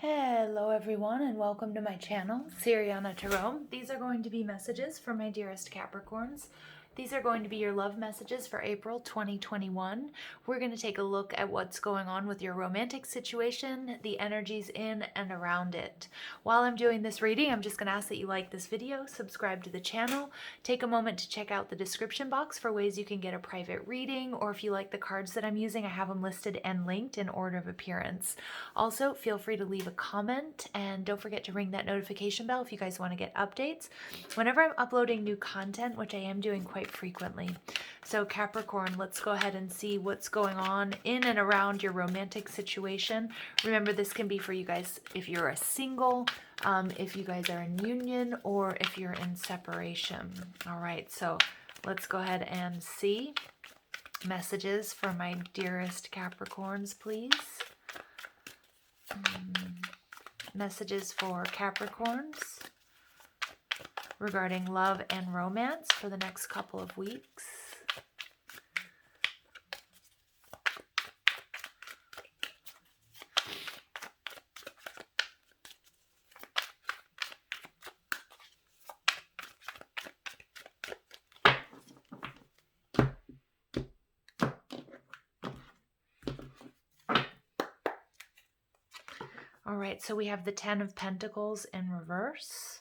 Hello everyone and welcome to my channel, Siriana Tarot. These are going to be messages for my dearest Capricorns. These are going to be your love messages for April 2021. We're going to take a look at what's going on with your romantic situation, the energies in and around it. While I'm doing this reading, I'm just going to ask that you like this video, subscribe to the channel, take a moment to check out the description box for ways you can get a private reading, or if you like the cards that I'm using, I have them listed and linked in order of appearance. Also, feel free to leave a comment and don't forget to ring that notification bell if you guys want to get updates whenever I'm uploading new content, which I am doing quite frequently. So Capricorn, let's go ahead and see what's going on in and around your romantic situation. Remember, this can be for you guys if you're a single, if you guys are in union, or if you're in separation. All right, so let's go ahead and see messages for my dearest Capricorns, please. Messages for Capricorns regarding love and romance for the next couple of weeks. All right, so we have the 10 of Pentacles in reverse.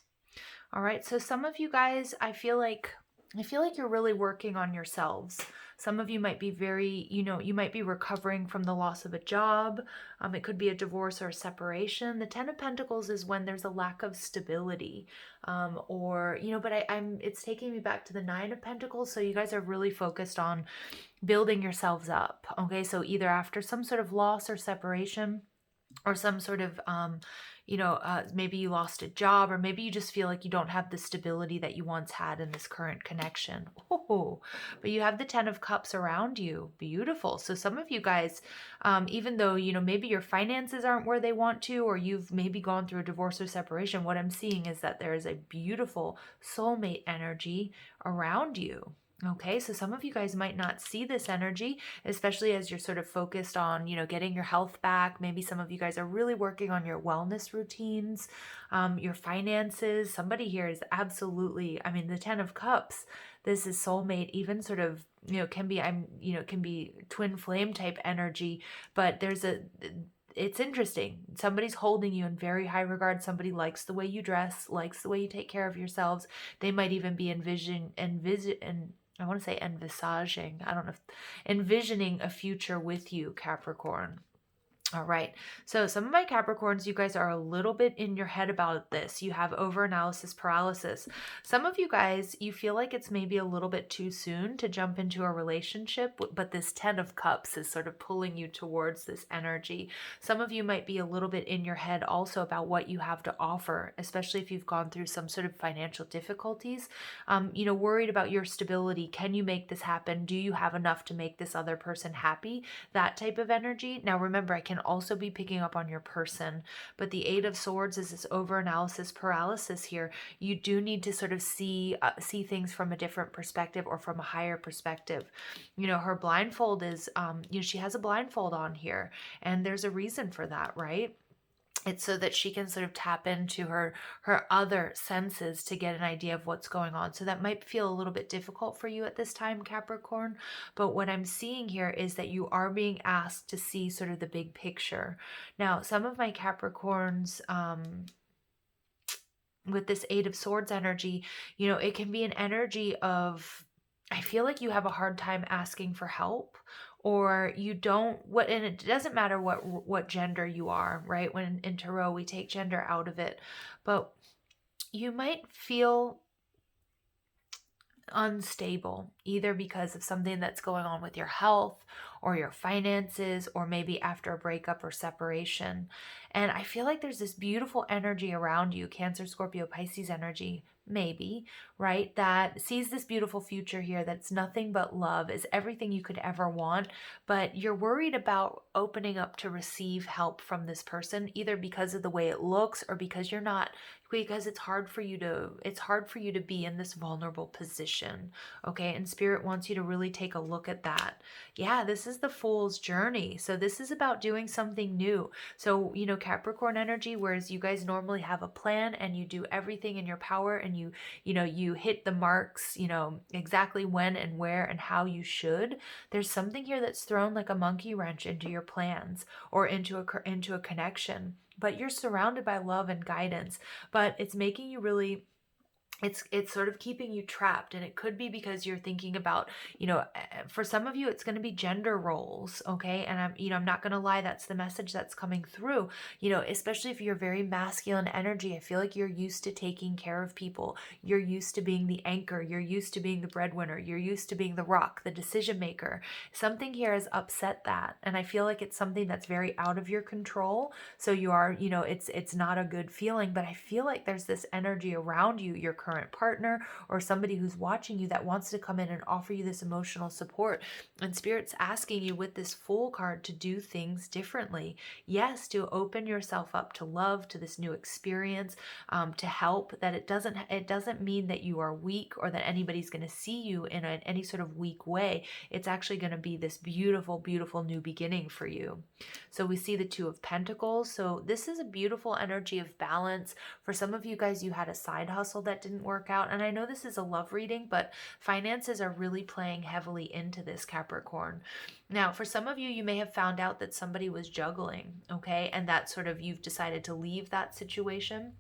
All right, so some of you guys, I feel like you're really working on yourselves. Some of you might be very, you might be recovering from the loss of a job. It could be a divorce or a separation. The 10 of Pentacles is when there's a lack of stability, but it's taking me back to the 9 of Pentacles. So you guys are really focused on building yourselves up. Okay, so either after some sort of loss or separation, or some sort of, maybe you lost a job, or maybe you just feel like you don't have the stability that you once had in this current connection. Oh, but you have the 10 of Cups around you. Beautiful. So some of you guys, even though, maybe your finances aren't where they want to, or you've maybe gone through a divorce or separation, what I'm seeing is that there is a beautiful soulmate energy around you. Okay, so some of you guys might not see this energy, especially as you're sort of focused on, getting your health back. Maybe some of you guys are really working on your wellness routines, your finances. Somebody here is absolutely, the 10 of Cups. This is soulmate, even sort of, can be twin flame type energy, but it's interesting. Somebody's holding you in very high regard. Somebody likes the way you dress, likes the way you take care of yourselves. They might even be envisioning, envisioning a future with you, Capricorn. All right, so some of my Capricorns, you guys are a little bit in your head about this. You have overanalysis paralysis. Some of you guys, you feel like it's maybe a little bit too soon to jump into a relationship, but this 10 of Cups is sort of pulling you towards this energy. Some of you might be a little bit in your head also about what you have to offer, especially if you've gone through some sort of financial difficulties, worried about your stability. Can you make this happen? Do you have enough to make this other person happy? That type of energy. Now, remember, I can also be picking up on your person, but the 8 of Swords is this overanalysis paralysis here. You do need to sort of see things from a different perspective, or from a higher perspective. Her blindfold is, she has a blindfold on here, and there's a reason for that, right? It's so that she can sort of tap into her other senses to get an idea of what's going on. So that might feel a little bit difficult for you at this time, Capricorn. But what I'm seeing here is that you are being asked to see sort of the big picture. Now, some of my Capricorns, with this 8 of Swords energy, it can be an energy of, I feel like you have a hard time asking for help, or you don't, and it doesn't matter what gender you are, right? When in tarot we take gender out of it, but you might feel unstable, either because of something that's going on with your health or your finances, or maybe after a breakup or separation. And I feel like there's this beautiful energy around you, Cancer, Scorpio, Pisces energy, right? That sees this beautiful future here that's nothing but love, is everything you could ever want, but you're worried about opening up to receive help from this person, either because of the way it looks or because you're not, because it's hard for you to be in this vulnerable position. Okay, and spirit wants you to really take a look at that. Yeah, this is the Fool's journey. So this is about doing something new. So, Capricorn energy, whereas you guys normally have a plan and you do everything in your power and you hit the marks, exactly when and where and how you should. There's something here that's thrown like a monkey wrench into your plans or into a connection. But you're surrounded by love and guidance, but it's making you really, it's sort of keeping you trapped. And it could be because you're thinking about, for some of you it's going to be gender roles. Okay, and I'm not going to lie, that's the message that's coming through. Especially if you're very masculine energy, I feel like you're used to taking care of people, you're used to being the anchor, you're used to being the breadwinner, you're used to being the rock, the decision maker. Something here has upset that, and I feel like it's something that's very out of your control. So you are, it's not a good feeling, but I feel like there's this energy around you, your current partner or somebody who's watching you, that wants to come in and offer you this emotional support. And spirit's asking you with this Fool card to do things differently. Yes, to open yourself up to love, to this new experience, to help. That it doesn't mean that you are weak or that anybody's going to see you in any sort of weak way. It's actually going to be this beautiful, beautiful new beginning for you. So we see the Two of Pentacles. So this is a beautiful energy of balance. For some of you guys, you had a side hustle that didn't work out. And I know this is a love reading, but finances are really playing heavily into this, Capricorn. Now, for some of you, you may have found out that somebody was juggling, okay? And that sort of, you've decided to leave that situation.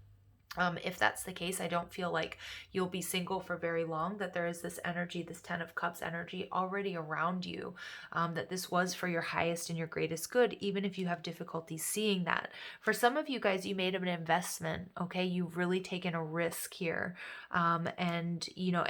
If that's the case, I don't feel like you'll be single for very long, that there is this energy, this 10 of Cups energy already around you, that this was for your highest and your greatest good, even if you have difficulty seeing that. For some of you guys, you made an investment, okay? You've really taken a risk here, and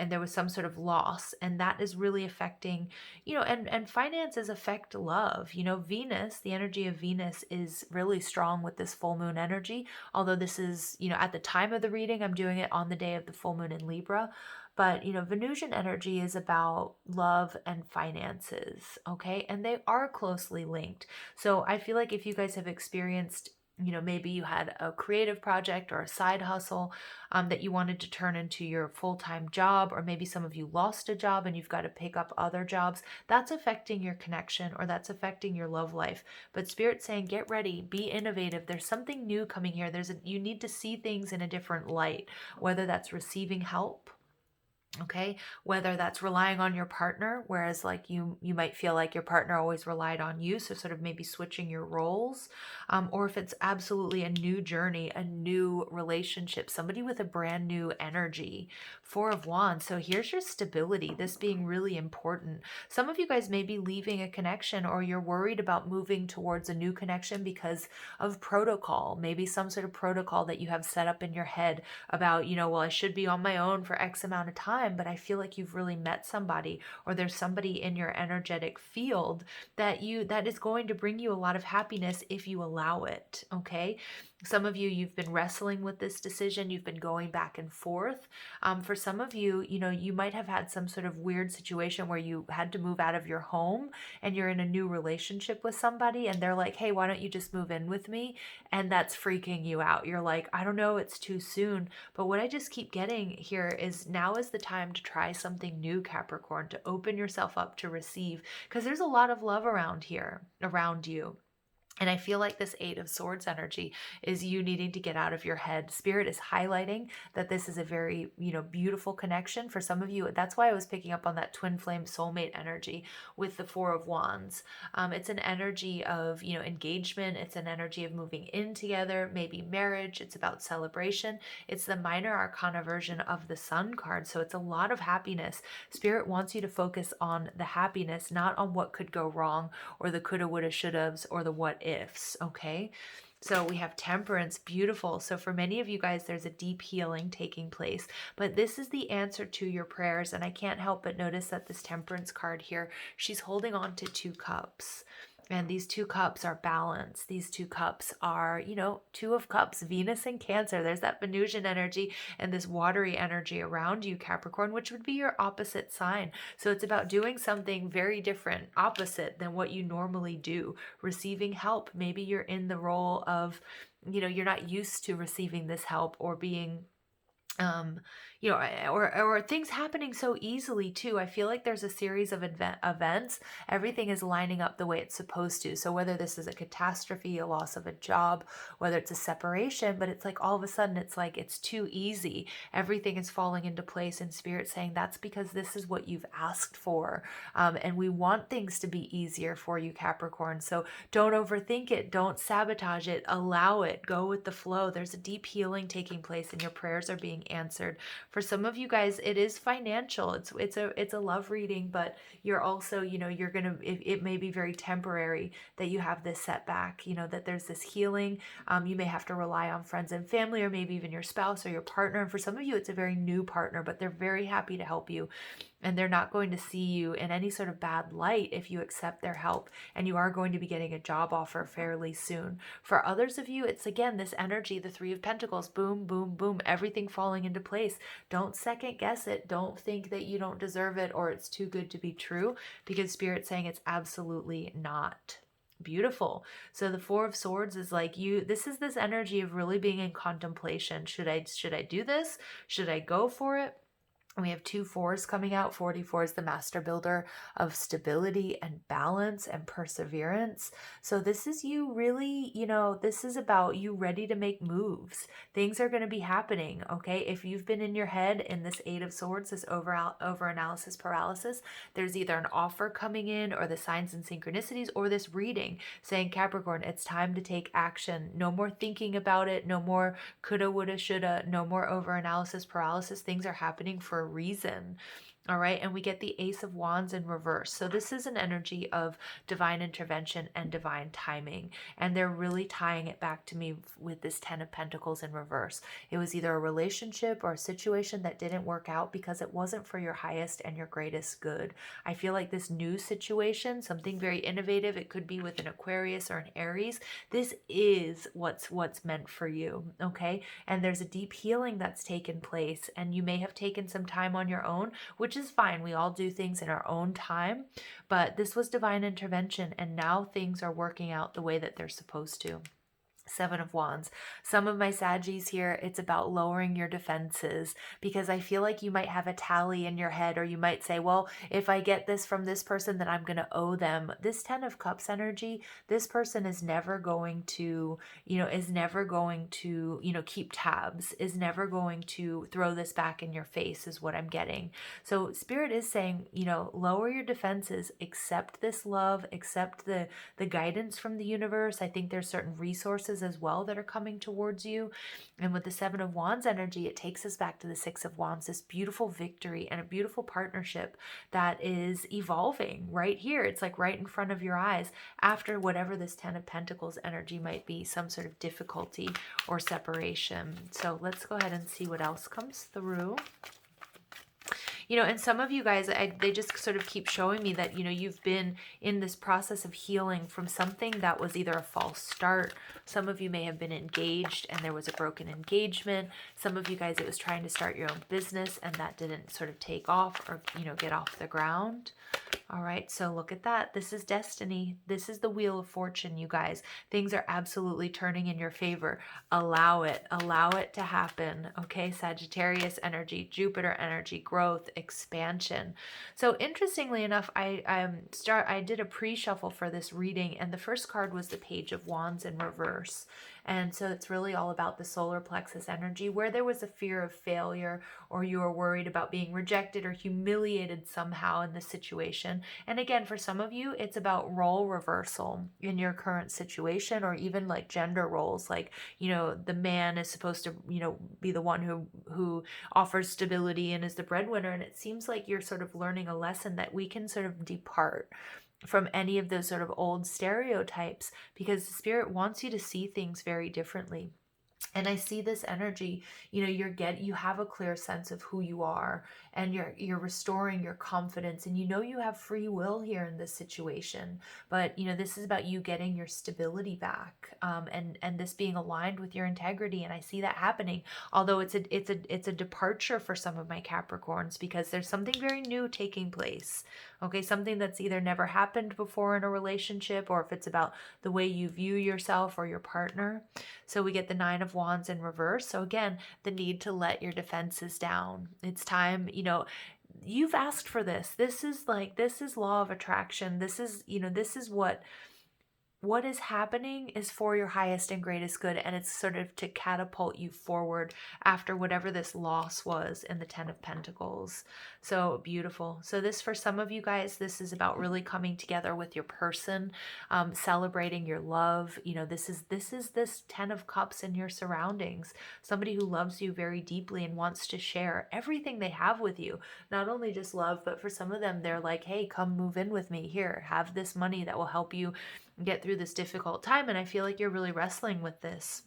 there was some sort of loss, and that is really affecting, and finances affect love. Venus, the energy of Venus is really strong with this full moon energy, although this is, at the time of the reading, I'm doing it on the day of the full moon in Libra. But, Venusian energy is about love and finances, okay? And they are closely linked. So I feel like if you guys have experienced, maybe you had a creative project or a side hustle that you wanted to turn into your full-time job, or maybe some of you lost a job and you've got to pick up other jobs, that's affecting your connection or that's affecting your love life. But Spirit's saying, get ready, be innovative. There's something new coming here. You need to see things in a different light, whether that's receiving help, okay, whether that's relying on your partner, whereas like you might feel like your partner always relied on you, so sort of maybe switching your roles, or if it's absolutely a new journey, a new relationship, somebody with a brand new energy. Four of Wands. So here's your stability, this being really important. Some of you guys may be leaving a connection, or you're worried about moving towards a new connection because of protocol, maybe some sort of protocol that you have set up in your head about, well, I should be on my own for X amount of time, but I feel like you've really met somebody, or there's somebody in your energetic field that is going to bring you a lot of happiness if you allow it, okay? Some of you, you've been wrestling with this decision. You've been going back and forth. For some of you, you might have had some sort of weird situation where you had to move out of your home and you're in a new relationship with somebody and they're like, hey, why don't you just move in with me? And that's freaking you out. You're like, I don't know, it's too soon. But what I just keep getting here is now is the time to try something new, Capricorn, to open yourself up to receive, because there's a lot of love around here, around you. And I feel like this Eight of Swords energy is you needing to get out of your head. Spirit is highlighting that this is a very, beautiful connection. For some of you, that's why I was picking up on that twin flame soulmate energy with the Four of Wands. It's an energy of, engagement. It's an energy of moving in together, maybe marriage. It's about celebration. It's the minor arcana version of the Sun card. So it's a lot of happiness. Spirit wants you to focus on the happiness, not on what could go wrong or the coulda, woulda, shouldas or the what ifs, okay? So we have Temperance, beautiful. So for many of you guys, there's a deep healing taking place, but this is the answer to your prayers. And I can't help but notice that this Temperance card here, she's holding on to two cups. And these 2 cups are balance. These 2 cups are, 2 of cups, Venus and Cancer. There's that Venusian energy and this watery energy around you, Capricorn, which would be your opposite sign. So it's about doing something very different, opposite than what you normally do. Receiving help. Maybe you're in the role of, you're not used to receiving this help or being um or things happening so easily too. I feel like there's a series of events. Everything is lining up the way it's supposed to. So whether this is a catastrophe, a loss of a job, whether it's a separation, but it's like all of a sudden it's like it's too easy. Everything is falling into place, and Spirit saying that's because this is what you've asked for. And we want things to be easier for you, Capricorn. So don't overthink it. Don't sabotage it. Allow it. Go with the flow. There's a deep healing taking place, and your prayers are being answered. For some of you guys, it is financial. It's a love reading, but you're also, you're gonna. It may be very temporary that you have this setback. That there's this healing. You may have to rely on friends and family, or maybe even your spouse or your partner. And for some of you, it's a very new partner, but they're very happy to help you. And they're not going to see you in any sort of bad light if you accept their help. And you are going to be getting a job offer fairly soon. For others of you, it's again this energy, the 3 of Pentacles, boom, boom, boom, everything falling into place. Don't second guess it. Don't think that you don't deserve it or it's too good to be true, because Spirit's saying it's absolutely not. Beautiful. So the 4 of Swords is like this is this energy of really being in contemplation. Should I do this? Should I go for it? We have 2 4s coming out. 44 is the master builder of stability and balance and perseverance. So this is you really, this is about you ready to make moves. Things are going to be happening, okay? If you've been in your head in this 8 of Swords, this over analysis paralysis, there's either an offer coming in or the signs and synchronicities or this reading saying, Capricorn, it's time to take action. No more thinking about it. No more coulda, woulda, shoulda. No more over analysis paralysis. Things are happening for a reason. All right. And we get the Ace of Wands in reverse. So this is an energy of divine intervention and divine timing. And they're really tying it back to me with this 10 of Pentacles in reverse. It was either a relationship or a situation that didn't work out because it wasn't for your highest and your greatest good. I feel like this new situation, something very innovative, it could be with an Aquarius or an Aries. This is what's meant for you. Okay. And there's a deep healing that's taken place, and you may have taken some time on your own, which is fine. We all do things in our own time, but this was divine intervention, and now things are working out the way that they're supposed to. 7 of Wands. Some of my Saggies here, it's about lowering your defenses, because I feel like you might have a tally in your head, or you might say, well, if I get this from this person, then I'm going to owe them. This 10 of Cups energy, this person is never going to, keep tabs, is never going to throw this back in your face, is what I'm getting. So Spirit is saying, lower your defenses, accept this love, accept the guidance from the universe. I think there's certain resources as well that are coming towards you. And with the 7 of Wands energy, it takes us back to the 6 of Wands, this beautiful victory and a beautiful partnership that is evolving right here. It's like right in front of your eyes after whatever this 10 of Pentacles energy might be, some sort of difficulty or separation. So let's go ahead and see what else comes through. And some of you guys, they just sort of keep showing me that, you've been in this process of healing from something that was either a false start. Some of you may have been engaged and there was a broken engagement. Some of you guys, it was trying to start your own business and that didn't sort of take off or, get off the ground. All right, so look at that. This is destiny. This is the Wheel of Fortune, you guys. Things are absolutely turning in your favor. Allow it. Allow it to happen. Okay, Sagittarius energy, Jupiter energy, growth, expansion. So interestingly enough, I did a pre-shuffle for this reading, and the first card was the Page of Wands in reverse. And so it's really all about the solar plexus energy, where there was a fear of failure, or you were worried about being rejected or humiliated somehow in the situation. And again, for some of you, it's about role reversal in your current situation, or even like gender roles. Like, the man is supposed to, be the one who offers stability and is the breadwinner. And it seems like you're sort of learning a lesson that we can sort of depart from any of those sort of old stereotypes, because the Spirit wants you to see things very differently. And I see this energy, you have a clear sense of who you are, and you're restoring your confidence, and you have free will here in this situation. But this is about you getting your stability back, and this being aligned with your integrity. And I see that happening, although it's a departure for some of my Capricorns, because there's something very new taking place. Okay, something that's either never happened before in a relationship, or if it's about the way you view yourself or your partner. So we get the Nine of Wands in reverse. So again, the need to let your defenses down. It's time, you've asked for this. This is law of attraction. This is what is happening is for your highest and greatest good, and it's sort of to catapult you forward after whatever this loss was in the Ten of Pentacles. So beautiful. So this, for some of you guys, this is about really coming together with your person, celebrating your love. This is this Ten of Cups in your surroundings, somebody who loves you very deeply and wants to share everything they have with you. Not only just love, but for some of them, they're like, hey, come move in with me here, have this money that will help you get through this difficult time. And I feel like you're really wrestling with this.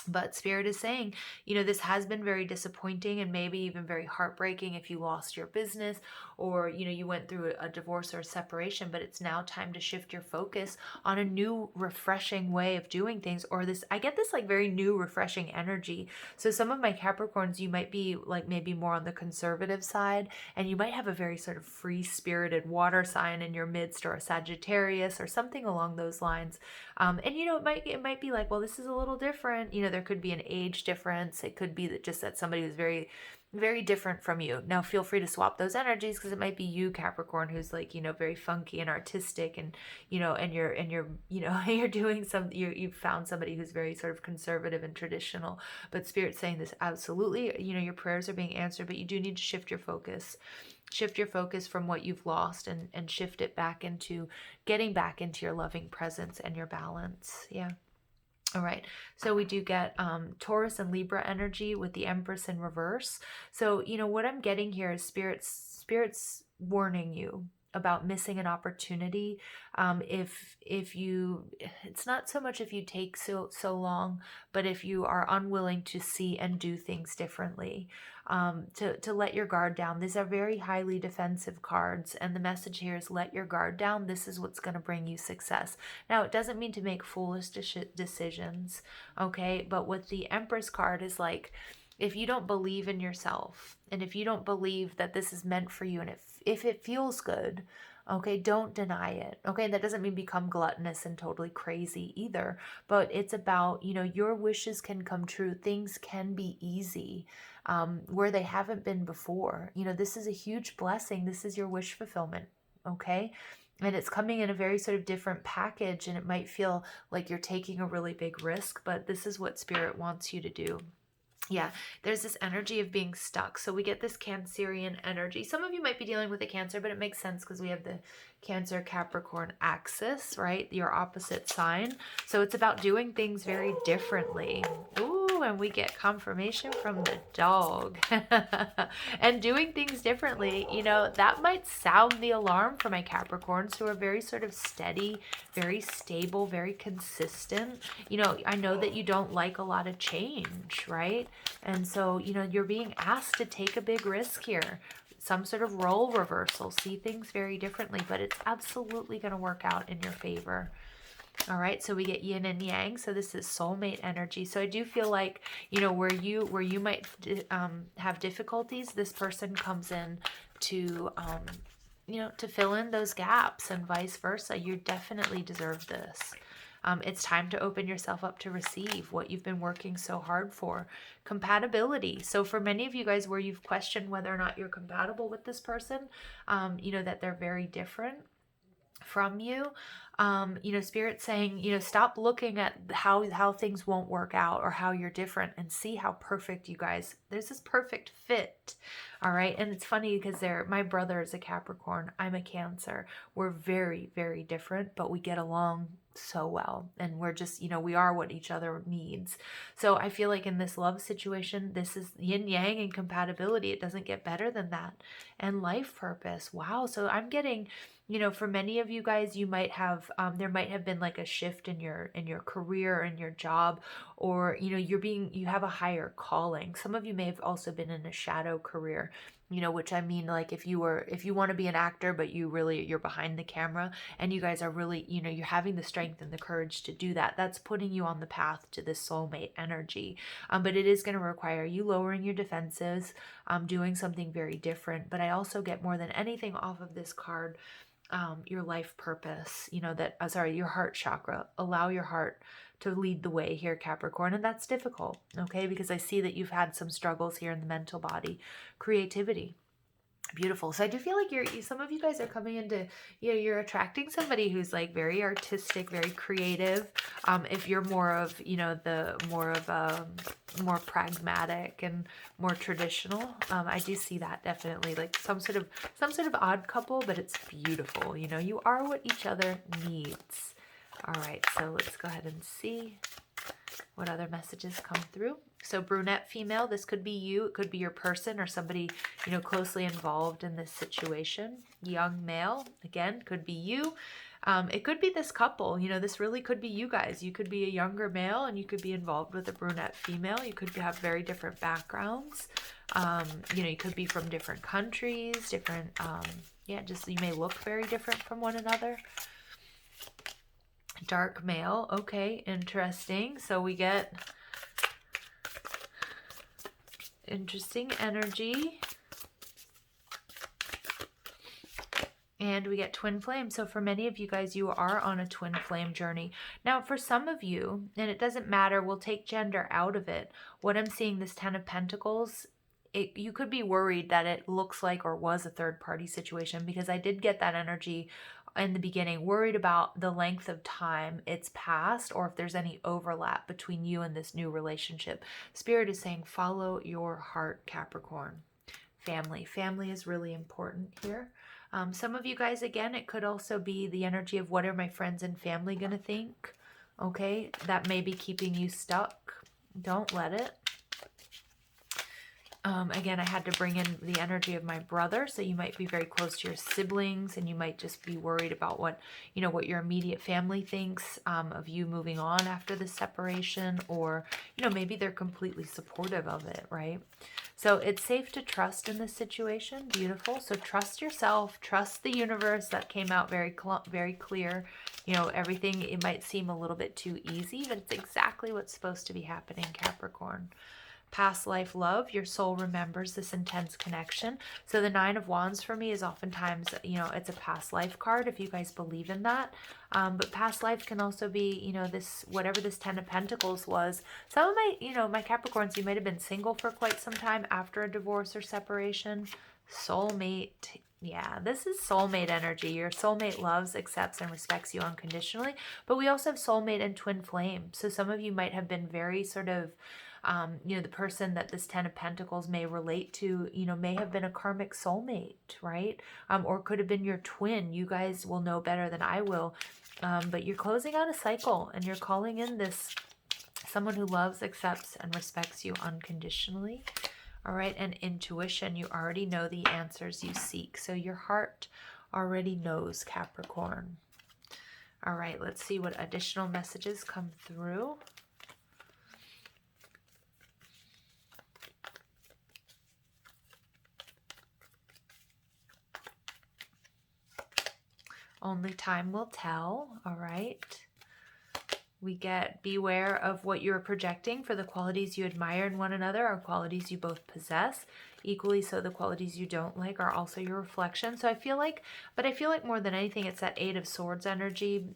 But Spirit is saying, this has been very disappointing and maybe even very heartbreaking if you lost your business, or, you went through a divorce or a separation, but it's now time to shift your focus on a new, refreshing way of doing things, or I get this like very new, refreshing energy. So some of my Capricorns, you might be like maybe more on the conservative side, and you might have a very sort of free-spirited water sign in your midst, or a Sagittarius or something along those lines. And it might be like, well, this is a little different. There could be an age difference. It could be that somebody who's very, very different from you. Now, feel free to swap those energies, because it might be you, Capricorn, who's like, very funky and artistic, and you're doing you've found somebody who's very sort of conservative and traditional. But Spirit's saying this absolutely, your prayers are being answered, but you do need to shift your focus. Shift your focus from what you've lost, and shift it back into getting back into your loving presence and your balance. Yeah. All right, so we do get Taurus and Libra energy with the Empress in reverse. So, what I'm getting here is spirits warning you about missing an opportunity. If you, it's not so much if you take so long, but if you are unwilling to see and do things differently, to let your guard down. These are very highly defensive cards, and the message here is let your guard down. This is what's going to bring you success. Now, it doesn't mean to make foolish decisions, okay? But with the Empress card is like, if you don't believe in yourself, and if you don't believe that this is meant for you, and if it feels good, okay, don't deny it. Okay, that doesn't mean become gluttonous and totally crazy either, but it's about, your wishes can come true. Things can be easy where they haven't been before. This is a huge blessing. This is your wish fulfillment, okay? And it's coming in a very sort of different package, and it might feel like you're taking a really big risk, but this is what Spirit wants you to do. Yeah, there's this energy of being stuck. So we get this Cancerian energy. Some of you might be dealing with a Cancer, but it makes sense because we have the Cancer Capricorn axis, right? Your opposite sign. So it's about doing things very differently. Ooh, and we get confirmation from the dog. And doing things differently, that might sound the alarm for my Capricorns, who are very sort of steady, very stable, very consistent. I know that you don't like a lot of change, right? And so, you're being asked to take a big risk here. Some sort of role reversal, see things very differently, but it's absolutely going to work out in your favor. All right, so we get Yin and Yang. So this is soulmate energy. So I do feel like, where you might have difficulties, this person comes in to, to fill in those gaps, and vice versa. You definitely deserve this. It's time to open yourself up to receive what you've been working so hard for. Compatibility. So for many of you guys where you've questioned whether or not you're compatible with this person, that they're very different from you, Spirit's saying, stop looking at how things won't work out or how you're different, and see how perfect you guys, there's this perfect fit. All right. And it's funny because my brother is a Capricorn. I'm a Cancer. We're very, very different, but we get along so well. And we're just, we are what each other needs. So I feel like in this love situation, this is yin yang and compatibility. It doesn't get better than that. And life purpose. Wow. So I'm getting, you know, for many of you guys, you might have, there might have been like a shift in your career, in your job, or, you know, you have a higher calling. Some of you may have also been in a shadow career, you know, which I mean, like if you want to be an actor, but you're behind the camera, and you guys are really, you know, you're having the strength and the courage to do that. That's putting you on the path to this soulmate energy. But it is going to require you lowering your defenses, doing something very different. But I also get, more than anything off of this card, your life purpose, you know, that, your heart chakra. Allow your heart to lead the way here, Capricorn. And that's difficult, okay? Because I see that you've had some struggles here in the mental body. Creativity. Beautiful. So I do feel like some of you guys are coming into, you know, you're attracting somebody who's like very artistic, very creative. If you're more of, you know, more pragmatic and more traditional, I do see that definitely, like some sort of odd couple, but it's beautiful. You know, you are what each other needs. All right. So let's go ahead and see what other messages come through. So brunette female, this could be you. It could be your person or somebody, you know, closely involved in this situation. Young male, again, could be you. It could be this couple. You know, this really could be you guys. You could be a younger male and you could be involved with a brunette female. You could have very different backgrounds. You know, you could be from different countries, different, just you may look very different from one another. Dark male. Okay, interesting. So we get interesting energy. And we get twin flame. So for many of you guys, you are on a twin flame journey. Now, for some of you, and it doesn't matter, we'll take gender out of it. What I'm seeing, this 10 of Pentacles, you could be worried that it looks like or was a third party situation, because I did get that energy in the beginning, worried about the length of time it's passed or if there's any overlap between you and this new relationship. Spirit is saying, follow your heart, Capricorn. Family is really important here. Some of you guys, again, it could also be the energy of, what are my friends and family going to think? Okay, that may be keeping you stuck. Don't let it. Again, I had to bring in the energy of my brother. So you might be very close to your siblings, and you might just be worried about what your immediate family thinks of you moving on after the separation, or, maybe they're completely supportive of it, right? So it's safe to trust in this situation. Beautiful. So trust yourself, trust the universe. That came out very clear. Everything, it might seem a little bit too easy, but it's exactly what's supposed to be happening, Capricorn. Past life love, your soul remembers this intense connection. So the 9 of Wands for me is oftentimes, it's a past life card, if you guys believe in that. But past life can also be, this, whatever this 10 of Pentacles was. Some of my, my Capricorns, you might have been single for quite some time after a divorce or separation. Soulmate. Yeah, this is soulmate energy. Your soulmate loves, accepts, and respects you unconditionally. But we also have soulmate and twin flame. So some of you might have been very sort of, the person that this 10 of Pentacles may relate to, may have been a karmic soulmate, right? Or could have been your twin. You guys will know better than I will. But you're closing out a cycle, and you're calling in this someone who loves, accepts, and respects you unconditionally. All right, and intuition, you already know the answers you seek. So your heart already knows, Capricorn. All right, let's see what additional messages come through. Only time will tell. All right. We get, beware of what you're projecting, for the qualities you admire in one another are qualities you both possess. Equally so, the qualities you don't like are also your reflection. So I feel like more than anything, it's that 8 of Swords energy.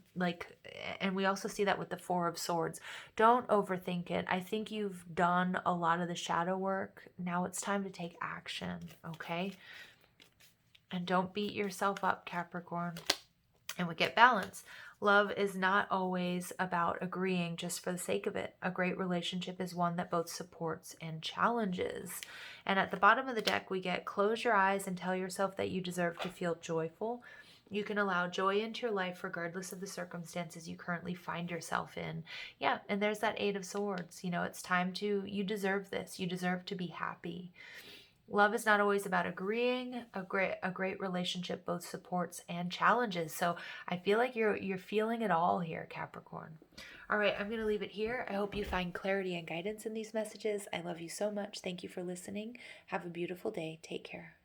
And we also see that with the 4 of Swords. Don't overthink it. I think you've done a lot of the shadow work. Now it's time to take action, okay? And don't beat yourself up, Capricorn. And we get balance. Love is not always about agreeing just for the sake of it. A great relationship is one that both supports and challenges. And at the bottom of the deck, we get, close your eyes and tell yourself that you deserve to feel joyful. You can allow joy into your life regardless of the circumstances you currently find yourself in. Yeah, and there's that 8 of Swords. It's time to, you deserve this. You deserve to be happy. Love is not always about agreeing. A great relationship both supports and challenges. So I feel like you're feeling it all here, Capricorn. All right, I'm going to leave it here. I hope you find clarity and guidance in these messages. I love you so much. Thank you for listening. Have a beautiful day. Take care.